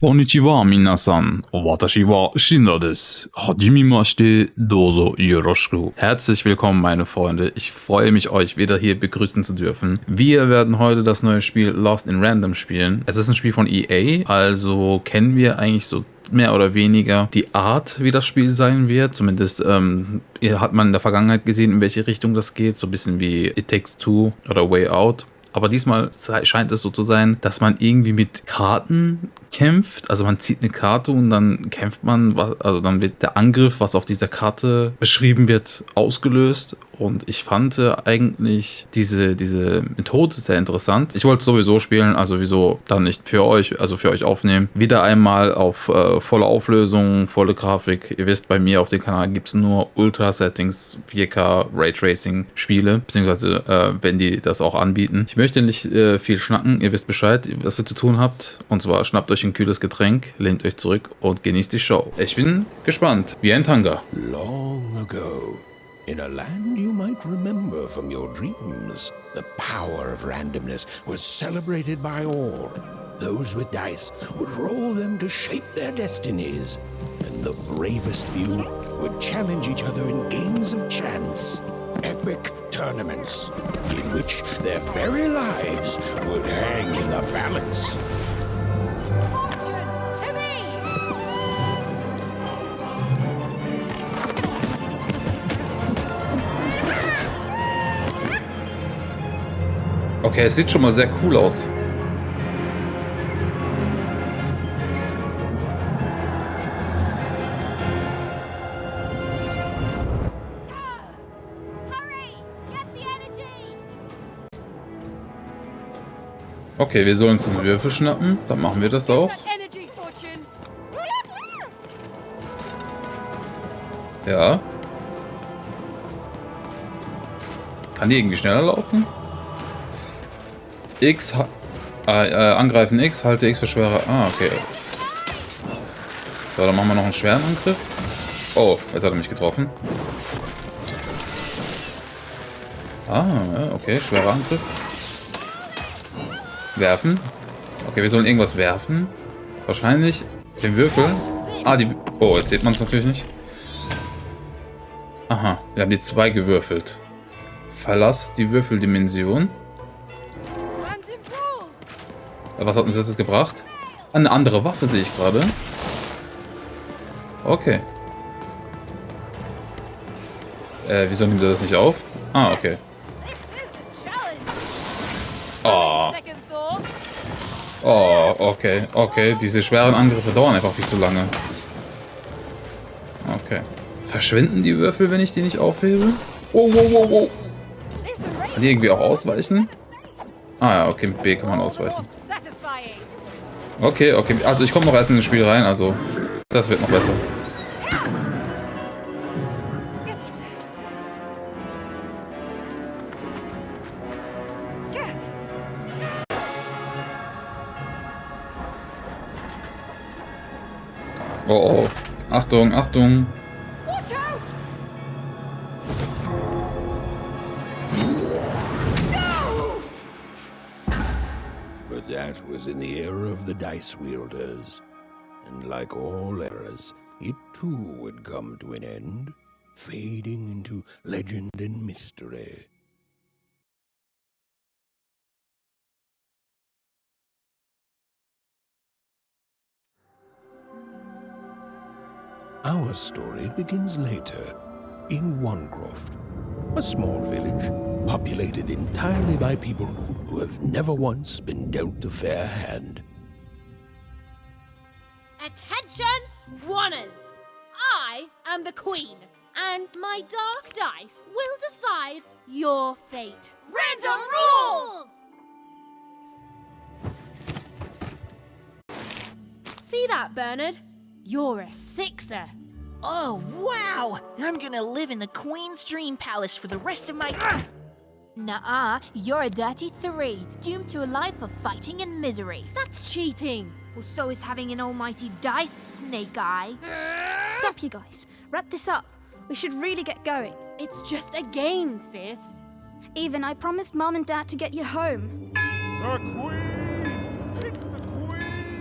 Konnichiwa, minasan. Watashi wa Shinra desu. Hajimemashite, dozo yoroshiku. Herzlich willkommen, meine Freunde. Ich freue mich, euch wieder hier begrüßen zu dürfen. Wir werden heute das neue Spiel Lost in Random spielen. Es ist ein Spiel von EA, also kennen wir eigentlich so mehr oder weniger die Art, wie das Spiel sein wird. Zumindest hat man in der Vergangenheit gesehen, in welche Richtung das geht. So ein bisschen wie It Takes Two oder Way Out. Aber diesmal scheint es so zu sein, dass man irgendwie mit Karten kämpft. Also man zieht eine Karte und dann kämpft man, also dann wird der Angriff, was auf dieser Karte beschrieben wird, ausgelöst. Und ich fand eigentlich diese Methode sehr interessant. Ich wollte sowieso spielen, also wieso dann nicht für euch aufnehmen. Wieder einmal auf volle Auflösung, volle Grafik. Ihr wisst, bei mir auf dem Kanal gibt es nur Ultra-Settings, 4K, Raytracing-Spiele, beziehungsweise wenn die das auch anbieten. Ich möchte nicht viel schnacken, ihr wisst Bescheid, was ihr zu tun habt. Und zwar schnappt euch ein kühles Getränk, lehnt euch zurück und genießt die Show. Ich bin gespannt, wie ein Tanga. Long ago, in a land you might remember from your dreams, the power of randomness was celebrated by all. Those with dice would roll them to shape their destinies, and the bravest few would challenge each other in games of chance. Epic tournaments in which their very lives would hang in the balance. Fortune to me! Okay, es sieht schon mal sehr cool aus. Okay, wir sollen uns einen Würfel schnappen. Dann machen wir das auch. Ja. Kann die irgendwie schneller laufen? X. Angreifen X, halte X für schwerer. Ah, okay. So, dann machen wir noch einen schweren Angriff. Oh, jetzt hat er mich getroffen. Ah, okay, schwerer Angriff. Werfen. Okay, wir sollen irgendwas werfen. Wahrscheinlich den Würfel. Ah, oh, jetzt sieht man es natürlich nicht. Aha, wir haben die 2 gewürfelt. Verlass die Würfeldimension. Was hat uns das jetzt gebracht? Eine andere Waffe sehe ich gerade. Okay. Wieso nimmt er das nicht auf? Ah, okay. Oh. Oh, okay, okay. Diese schweren Angriffe dauern einfach viel zu lange. Okay. Verschwinden die Würfel, wenn ich die nicht aufhebe? Oh, wow, wow, wow. Kann die irgendwie auch ausweichen? Ah ja, okay, mit B kann man ausweichen. Okay, okay. Also ich komme noch erst in das Spiel rein, also das wird noch besser. Oh, oh. Achtung, Achtung. But that was in the era of the dice wielders. And like all eras, it too would come to an end, fading into legend and mystery. Our story begins later, in Wanecroft, a small village populated entirely by people who have never once been dealt a fair hand. Attention, Wanners! I am the Queen, and my dark dice will decide your fate. Random rules! See that, Bernard? You're a 6er. Oh, wow! I'm gonna live in the Queen's Dream Palace for the rest of my... Nuh-uh, you're a dirty 3, doomed to a life of fighting and misery. That's cheating. Well, so is having an almighty dice, Snake Eye. Stop, you guys. Wrap this up. We should really get going. It's just a game, sis. Even I promised Mom and Dad to get you home. The Queen! It's the Queen!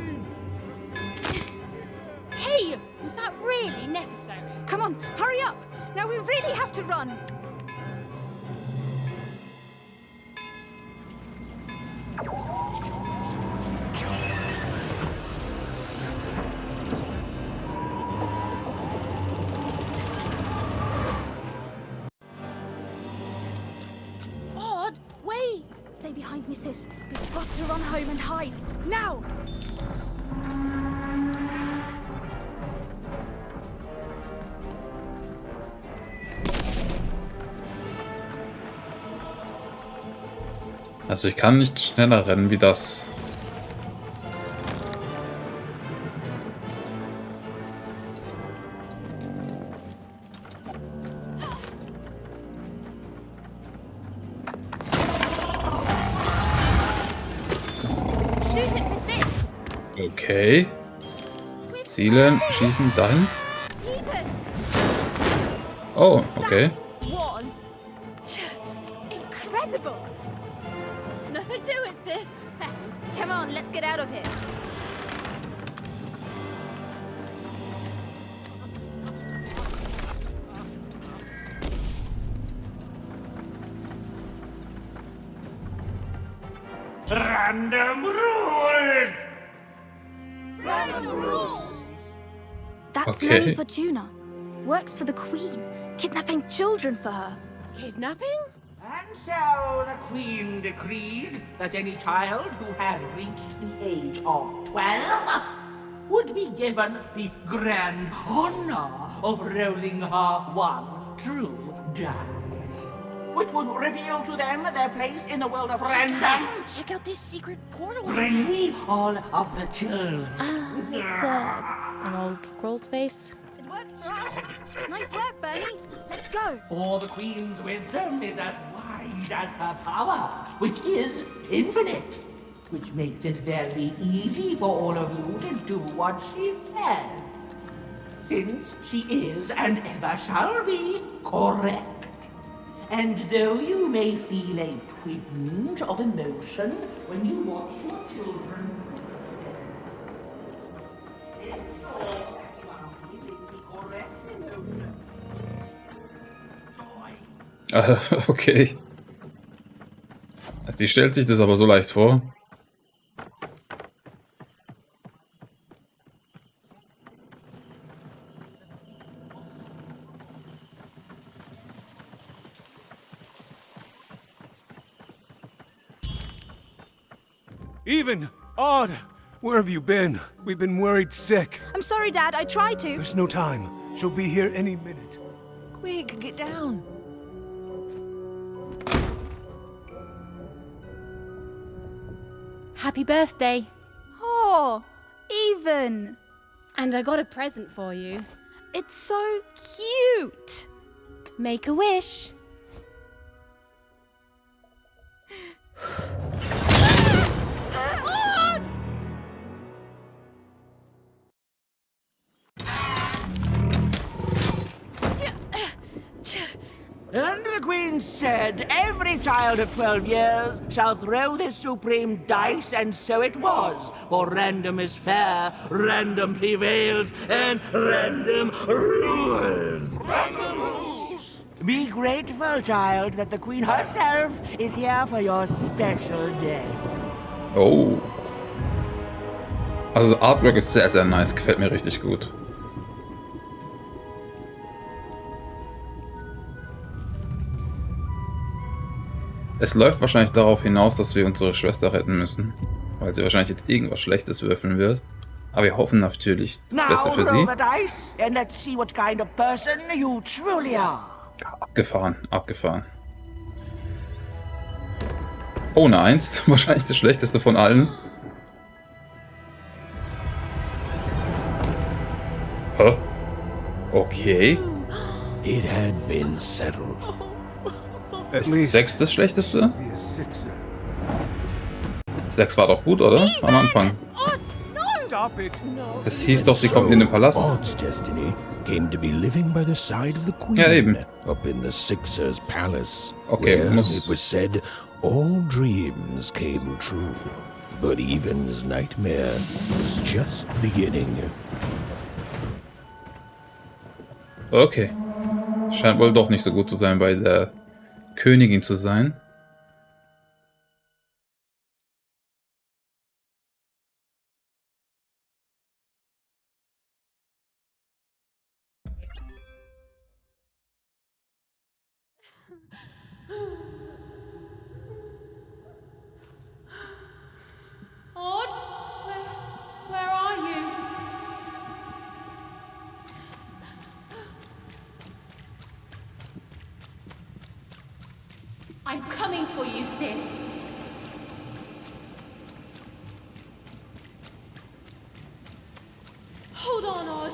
really necessary. Come on, hurry up! Now we really have to run! Odd, wait! Stay behind me, sis. We've got to run home and hide. Now! Also ich kann nicht schneller rennen wie das. Shoot it with this! Okay. Zielen, schießen, dahin. Ethan! Oh, okay. Was incredible! Nothing to it, sis. Come on, let's get out of here. Random rules! That's Okay. Lily Fortuna. Works for the Queen, kidnapping children for her. Kidnapping? And so the Queen decreed that any child who had reached the age of 12 would be given the grand honor of rolling her one true dice, which would reveal to them their place in the world of random. Check out this secret portal. Bring me all of the children. It's an old crawl space. It works for us. Nice work, Bernie. Let's go. For the Queen's wisdom is as wide as her power, which is infinite, which makes it very easy for all of you to do what she says, since she is and ever shall be correct. And though you may feel a twinge of emotion when you watch your children, Okay. Die stellt sich das aber so leicht vor. Even! Odd! Where have you been? We've been worried sick. I'm sorry, Dad. I tried to. There's no time. She'll be here any minute. Quick, get down. Happy birthday. Oh, Even. And I got a present for you. It's so cute. Make a wish. And the Queen said, every child of 12 years shall throw this supreme dice, and so it was. For random is fair, random prevails, and random rules. Random rules! Be grateful, child, that the Queen herself is here for your special day. Oh. Also das Artwork ist sehr, sehr nice. Gefällt mir richtig gut. Es läuft wahrscheinlich darauf hinaus, dass wir unsere Schwester retten müssen. Weil sie wahrscheinlich jetzt irgendwas Schlechtes würfeln wird. Aber wir hoffen natürlich das Beste für roll sie. the dice, and let's see what kind of person you truly are. Abgefahren, abgefahren. Oh, eine 1. Wahrscheinlich das schlechteste von allen. Hä? Okay. It had been settled. At Ist least 6 das schlechteste? be a sixer. 6 war doch gut, oder? Am Anfang. Stop it! Das hieß doch, sie kommt in den Palast. Odd's destiny came to be living by the side of the Queen, Ja, eben. up in the Sixer's palace, Okay, where muss- it was said all dreams came true. But Even's nightmare was just beginning. Okay. Scheint wohl doch nicht so gut zu sein, bei der Königin zu sein. Odd? Where are you? I'm coming for you, sis. Hold on, Odd.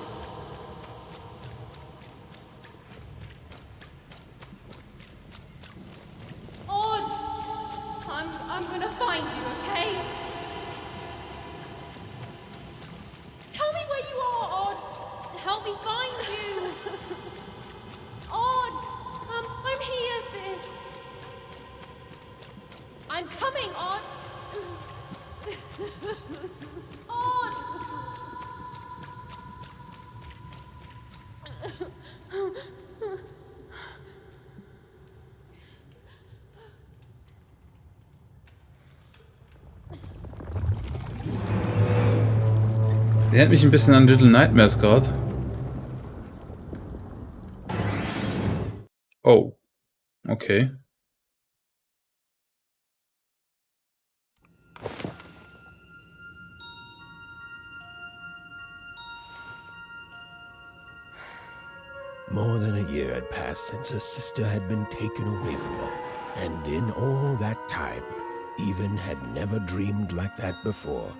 Odd! I'm gonna find you, okay? Tell me where you are, Odd! Help me find you! Odd! I'm here, sis. I'm coming, Odd! Odd! Erinnert mich ein bisschen an Little Nightmares gerade. Oh. Okay. More than a year had passed since her sister had been taken away from her, and in all that time, Even had never dreamed like that before.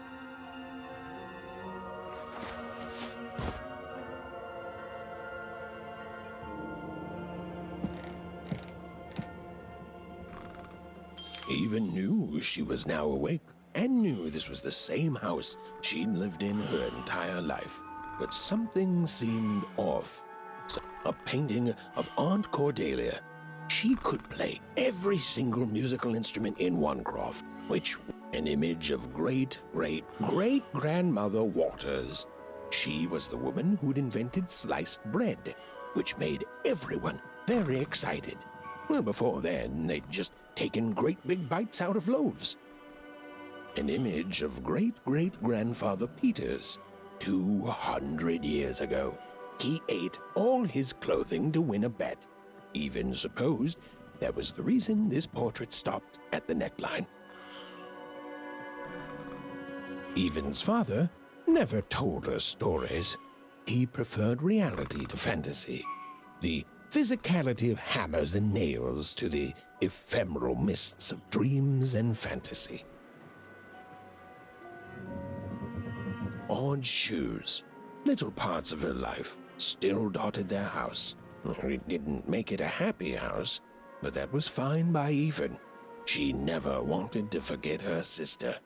Even knew she was now awake, and knew this was the same house she'd lived in her entire life. But something seemed off. A painting of Aunt Cordelia. She could play every single musical instrument in Onecroft, which an image of great-great-great-grandmother Waters. She was the woman who'd invented sliced bread, which made everyone very excited. Well, before then, they'd just taken great big bites out of loaves. An image of great-great-grandfather Peters, 200 years ago. He ate all his clothing to win a bet. Even supposed that was the reason this portrait stopped at the neckline. Even's father never told her stories. He preferred reality to fantasy. The physicality of hammers and nails to the ephemeral mists of dreams and fantasy. Odd shoes, little parts of her life, still dotted their house. It didn't make it a happy house, but that was fine by Even. She never wanted to forget her sister.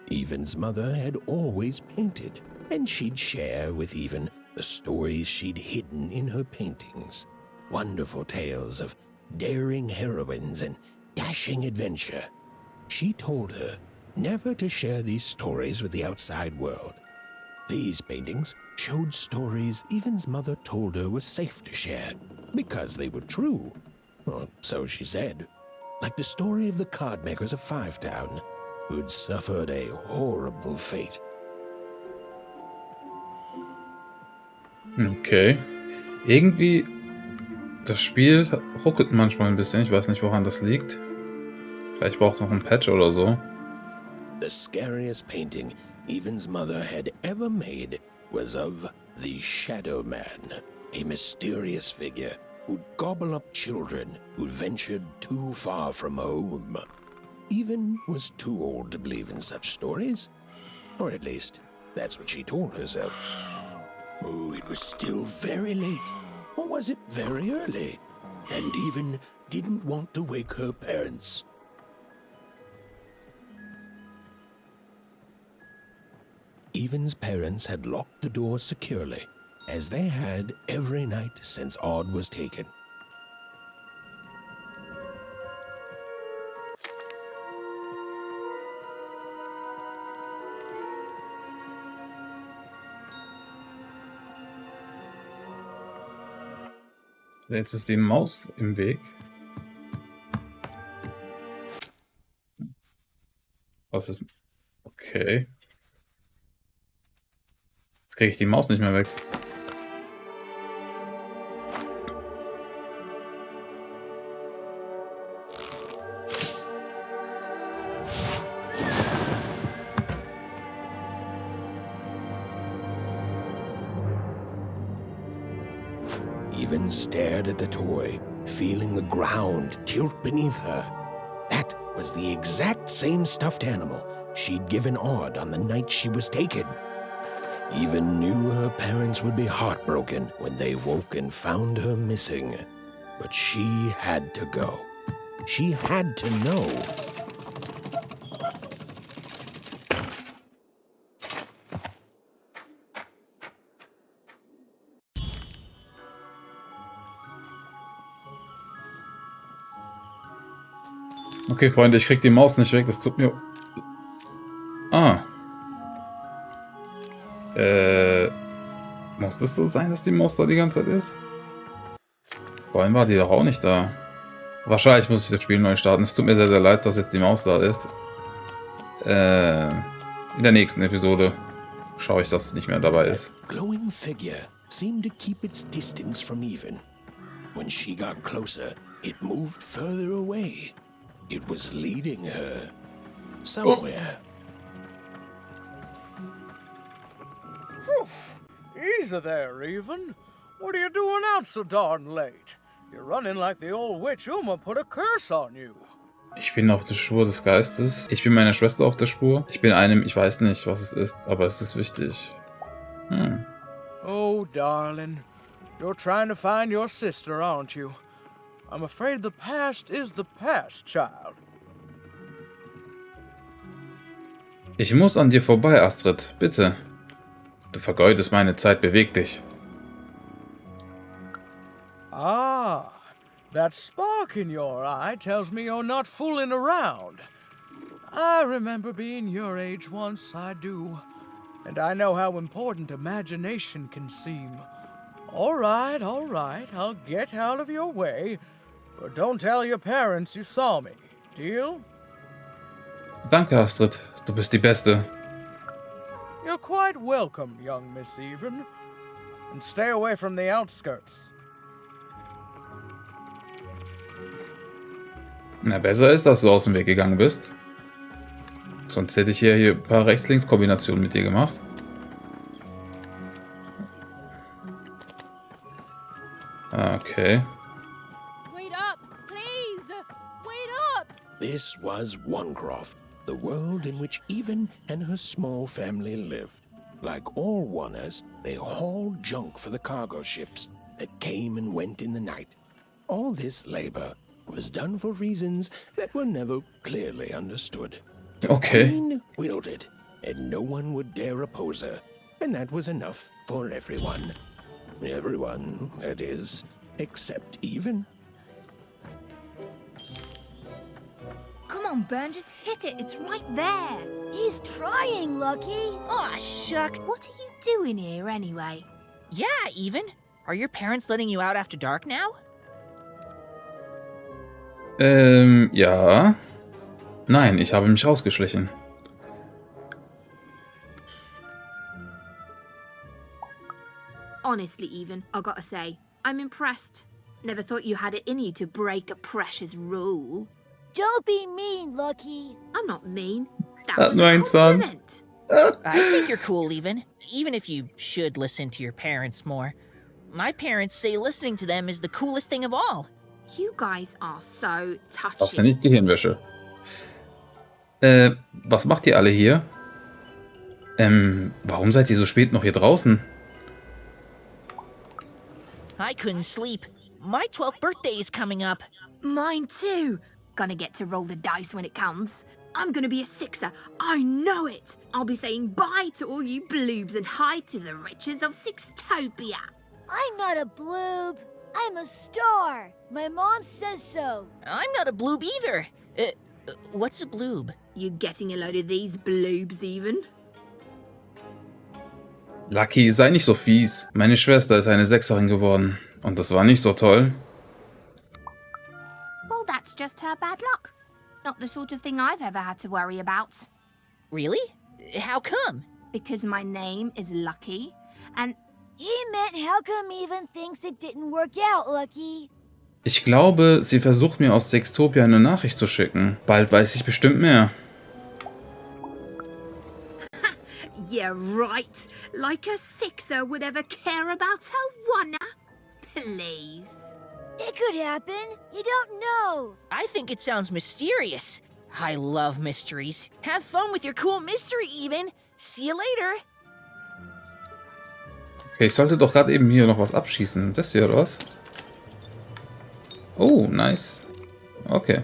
Even's mother had always painted, and she'd share with Even the stories she'd hidden in her paintings. Wonderful tales of daring heroines and dashing adventure. She told her never to share these stories with the outside world. These paintings showed stories Even's mother told her were safe to share, because they were true. Or so she said. Like the story of the cardmakers of Fivetown, who'd suffered a horrible fate. Okay. Irgendwie, das Spiel ruckelt manchmal ein bisschen. Ich weiß nicht, woran das liegt. Vielleicht braucht es noch ein Patch oder so. The scariest painting Even's mother had ever made was of the Shadow Man, a mysterious figure who'd gobble up children who'd ventured too far from home. Even was too old to believe in such stories. Or at least, that's what she told herself. Oh, it was still very late. Or was it very early? And Even didn't want to wake her parents. Even's parents had locked the door securely, as they had every night since Odd was taken. Jetzt ist die Maus im Weg. Was ist... Okay. Kriege ich die Maus nicht mehr weg. Even stared at the toy, feeling the ground tilt beneath her. That was the exact same stuffed animal she'd given Odd on the night she was taken. Even knew her parents would be heartbroken when they woke and found her missing. But she had to go. She had to know. Okay, Freunde, ich krieg die Maus nicht weg. Das tut mir... Ah. Muss das so sein, dass die Maus da die ganze Zeit ist? Vorhin war die doch auch nicht da. Wahrscheinlich muss ich das Spiel neu starten. Es tut mir sehr, sehr leid, dass jetzt die Maus da ist. In der nächsten Episode schaue ich, dass es nicht mehr dabei ist. Glowing figure seemed to keep its distance from Even. When she got closer, it moved further away. It was leading her somewhere. Easy there, Even. What are you doing out so darn late? You're running like the old witch Uma put a curse on you. Ich bin auf der Spur des Geistes. Ich bin meiner Schwester auf der Spur. Ich bin einem, ich weiß nicht, was es ist, aber es ist wichtig. Oh, darling. You're trying to find your sister, aren't you? I'm afraid the past is the past, child. Ich muss an dir vorbei, Astrid. Bitte. Du vergeudest meine Zeit. Beweg dich. Ah, that spark in your eye tells me you're not fooling around. I remember being your age once, I do. And I know how important imagination can seem. All right, I'll get out of your way. But don't tell your parents you saw me. Deal? Danke, Astrid. Du bist die Beste. You're quite welcome, young Miss Even. And stay away from the outskirts. Na, besser ist, dass du aus dem Weg gegangen bist. Sonst hätte ich hier ein paar Rechts-Links-Kombinationen mit dir gemacht. Okay. Wait up, please! Wait up! This was Onecroft, the world in which Even and her small family lived. Like all Oners, they hauled junk for the cargo ships that came and went in the night. All this labor was done for reasons that were never clearly understood. Okay. Queen willed it, and no one would dare oppose her, and that was enough for everyone. Everyone, that is, except Even. Come on, Ben, just hit it. It's right there. He's trying, Lucky. Aw, shucks. What are you doing here anyway? Yeah, Even. Are your parents letting you out after dark now? Ja. Nein, ich habe mich rausgeschlichen. Honestly, Even, I gotta say, I'm impressed. Never thought you had it in you to break a precious rule. Don't be mean, Lucky. I'm not mean. That Hat was nur a ein Zahn. compliment. I think you're cool, even if you should listen to your parents more. My parents say listening to them is the coolest thing of all. You guys are so Das ist ja touchy. nicht Gehirnwäsche. Was macht ihr alle hier? Warum seid ihr so spät noch hier draußen? I couldn't sleep. My 12th birthday is coming up. Mine too. Gonna get to roll the dice when it comes. I'm gonna be a sixer. I know it. I'll be saying bye to all you bloobs and hi to the riches of Sixtopia. I'm not a bloob. I'm a star. My mom says so. I'm not a bloob either. What's a bloob? You getting a load of these bloobs even? Lucky, sei nicht so fies. Meine Schwester ist eine Sechserin geworden. Und das war nicht so toll. Well, that's just her bad luck. Not the sort of thing I've ever had to worry about. Really? How come? Because my name is Lucky, and He meant how come Even thinks it didn't work out, Lucky? Ich glaube, sie versucht mir aus Sextopia eine Nachricht zu schicken. Bald weiß ich bestimmt mehr. yeah, right. Like a sixer would ever care about her one. Please. It could happen. You don't know. I think it sounds mysterious. I love mysteries. Have fun with your cool mystery, Even. See you later. Okay, ich sollte doch gerade eben hier noch was abschießen. Das hier, oder was? Oh, nice. Okay.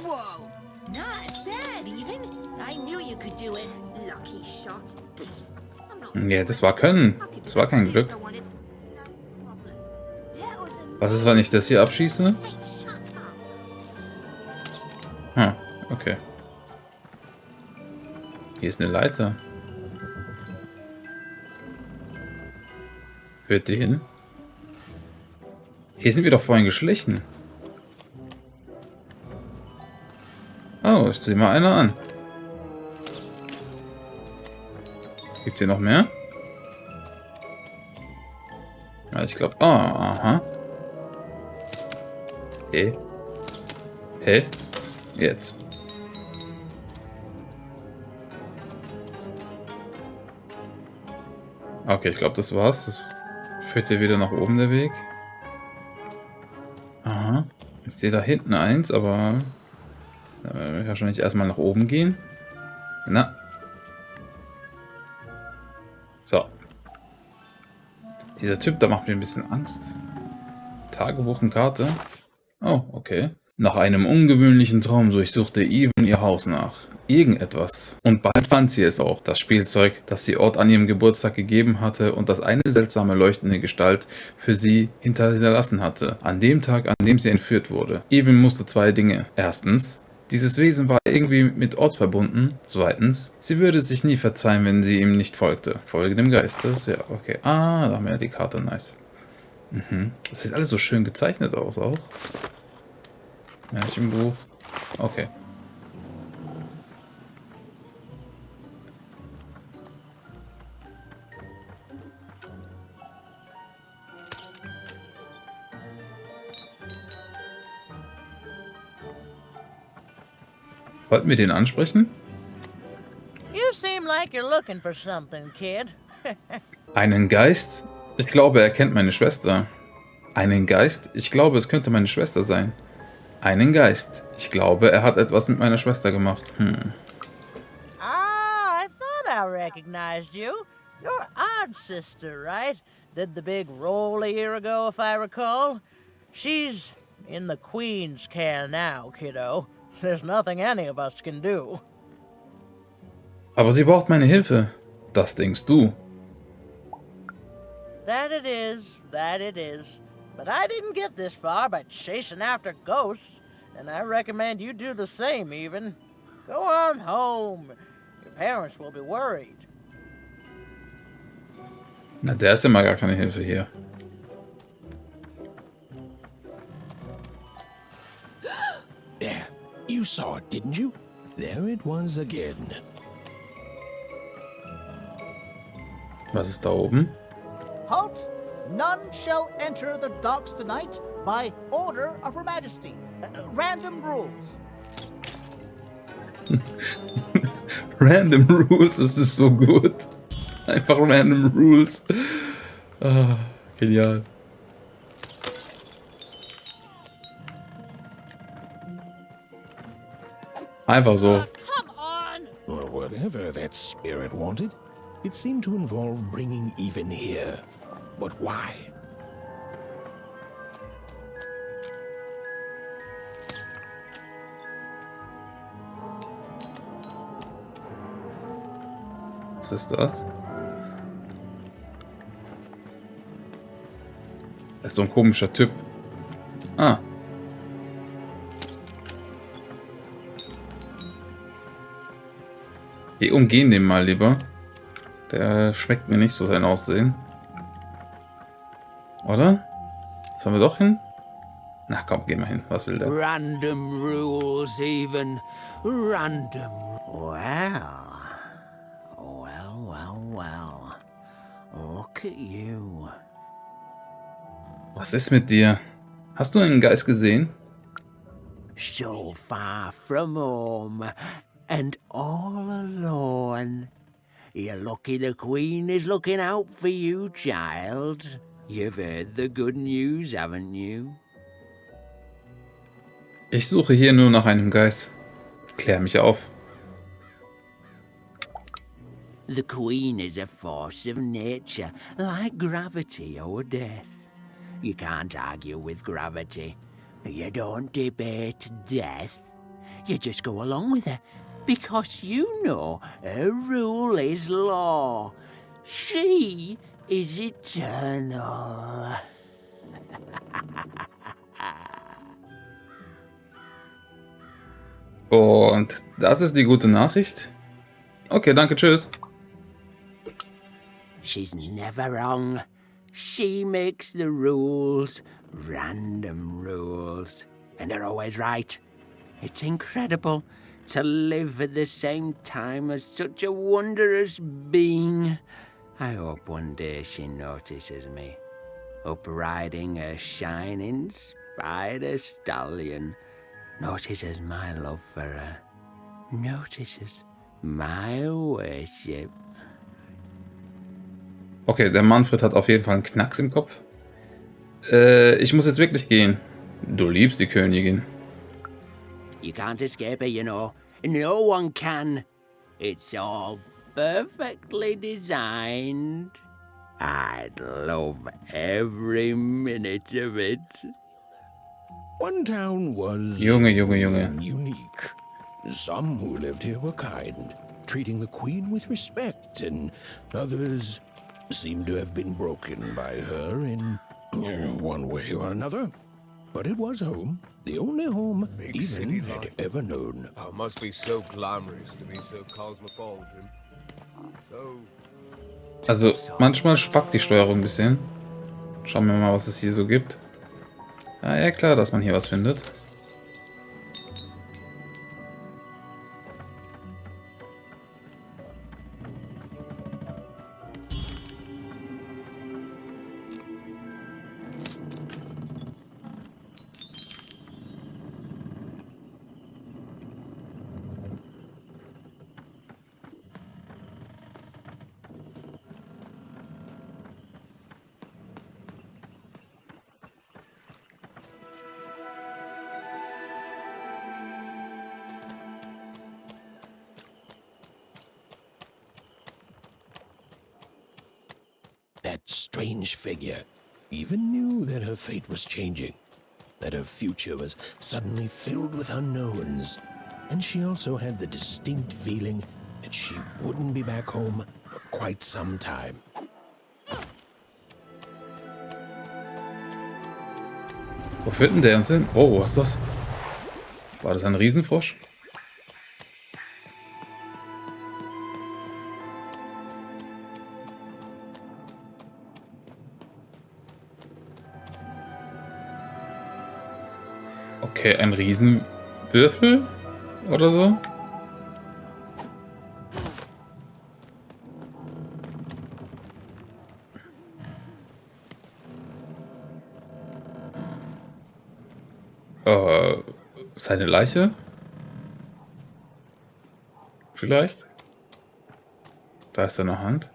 Whoa. Not bad, Even. I knew you could do it. Lucky shot. Ja, das war Können. Das war kein Glück. Was ist, wenn ich das hier abschieße? Hm, okay. Hier ist eine Leiter. Führt die hin? Hier sind wir doch vorhin geschlichen. Oh, ich zieh mal einer an. Gibt's hier noch mehr? Ja, ich glaube. Oh, aha. Hey. Hey. Jetzt. Okay, ich glaube, das war's. Das führt hier wieder nach oben der Weg. Aha. Ich sehe da hinten eins, aber da werde ich wahrscheinlich erstmal nach oben gehen. Na. So. Dieser Typ, da macht mir ein bisschen Angst. Tagebuch und Karte. Oh, okay. Nach einem ungewöhnlichen Traum durchsuchte Even ihr Haus nach. Irgendetwas. Und bald fand sie es auch. Das Spielzeug, das sie Ort an ihrem Geburtstag gegeben hatte und das eine seltsame leuchtende Gestalt für sie hinterlassen hatte. An dem Tag, an dem sie entführt wurde. Even musste zwei Dinge. Erstens, dieses Wesen war irgendwie mit Ort verbunden. Zweitens, sie würde sich nie verzeihen, wenn sie ihm nicht folgte. Folge dem Geist. Das ist ja okay. Ah, da haben wir ja die Karte. Nice. Mhm. Das sieht alles so schön gezeichnet aus auch. Märchenbuch. Okay. Wollten wir den ansprechen? You seem like you're looking for something, kid. Einen Geist? Ich glaube, er kennt meine Schwester. Einen Geist? Ich glaube, es könnte meine Schwester sein. Einen Geist. Ich glaube, er hat etwas mit meiner Schwester gemacht. Ah, I thought I recognized you. You're Odd's sister, right? Did the big roll a year ago, if I recall. She's in the Queen's care now, kiddo. There's nothing any of us can do. Aber sie braucht meine Hilfe. Das denkst du. That it is, that it is. But I didn't get this far by chasing after ghosts, and I recommend you do the same, Even. Go on home. Your parents will be worried. Na, der ist ja mal gar keine Hilfe hier. There. You saw it, didn't you? There it was again. Was ist da oben? Halt! None shall enter the docks tonight by order of Her Majesty. Random rules. Random Rules, es ist so gut. Einfach Random Rules. Ah, genial. Einfach so. Come on! Or whatever that spirit wanted. It seemed to involve bringing Even here. But why? Was ist das? Das ist so ein komischer Typ. Ah. Wir umgehen den mal lieber. Der schmeckt mir nicht so sein Aussehen. Oder? Sollen wir doch hin? Na komm, gehen wir hin. Was will der? Random rules, even. Random. Well. Look at you. Was ist mit dir? Hast du einen Geist gesehen? So far from home and all alone. You're lucky the Queen is looking out for you, child. You've heard the good news, haven't you? Ich suche hier nur nach einem Geist. Klär mich auf. The Queen is a force of nature, like gravity or death. You can't argue with gravity. You don't debate death. You just go along with her, because you know her rule is law. She is eternal. Und das ist die gute Nachricht? Okay, danke, tschüss. She's never wrong. She makes the rules, random rules, and they're always right. It's incredible to live at the same time as such a wondrous being. I hope one day she notices me, up riding a shining spider stallion, notices my love for her, notices my worship. Okay, der Manfred hat auf jeden Fall einen Knacks im Kopf. Ich muss jetzt wirklich gehen. Du liebst die Königin. You can't escape her, you know. No one can. It's all perfectly designed. I'd love every minute of it. One town was Junge. unique. Some who lived here were kind, treating the Queen with respect, and others seemed to have been broken by her in one way or another. But it was home, the only home Ethan had ever known. Oh, must be so glamorous to be so cosmopolitan. Also, manchmal spackt die Steuerung ein bisschen. Schauen wir mal, was es hier so gibt. Ja, klar, dass man hier was findet. That strange figure even knew that her fate was changing, that her future was suddenly filled with unknowns, and she also had the distinct feeling that she wouldn't be back home for quite some time. Wo führt denn der uns hin? Oh, was ist das? War das ein Riesenfrosch? Okay, ein Riesenwürfel oder so? Seine Leiche? Vielleicht? Da ist seine Hand.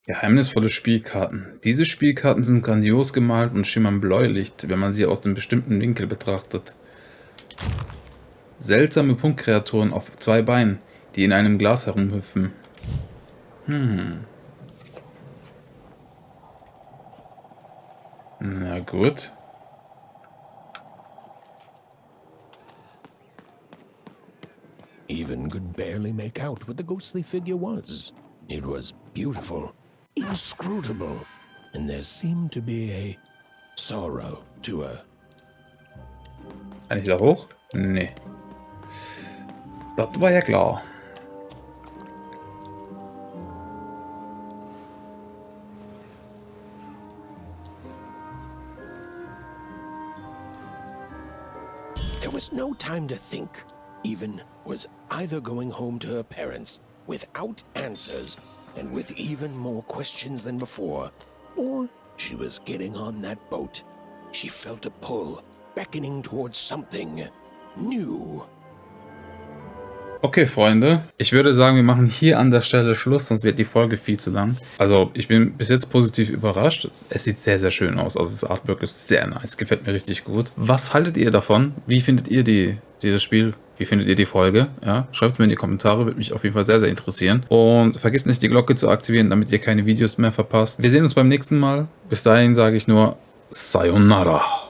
Geheimnisvolle Spielkarten. Diese Spielkarten sind grandios gemalt und schimmern bläulicht, wenn man sie aus einem bestimmten Winkel betrachtet. Seltsame Punktkreaturen auf 2 Beinen. die in einem Glas herumhüpfen. Na gut. Even could barely make out what the ghostly figure was. It was beautiful, inscrutable, and there seemed to be a sorrow to her. Kann ich da hoch? Nee. Das war ja klar. There was no time to think. Even was either going home to her parents without answers and with even more questions than before, or she was getting on that boat. She felt a pull, beckoning towards something new. Okay, Freunde. Ich würde sagen, wir machen hier an der Stelle Schluss, sonst wird die Folge viel zu lang. Also, ich bin bis jetzt positiv überrascht. Es sieht sehr, sehr schön aus. Also, das Artwork ist sehr nice. Gefällt mir richtig gut. Was haltet ihr davon? Wie findet ihr dieses Spiel? Wie findet ihr die Folge? Ja, schreibt es mir in die Kommentare. Würde mich auf jeden Fall sehr, sehr interessieren. Und vergesst nicht, die Glocke zu aktivieren, damit ihr keine Videos mehr verpasst. Wir sehen uns beim nächsten Mal. Bis dahin sage ich nur Sayonara.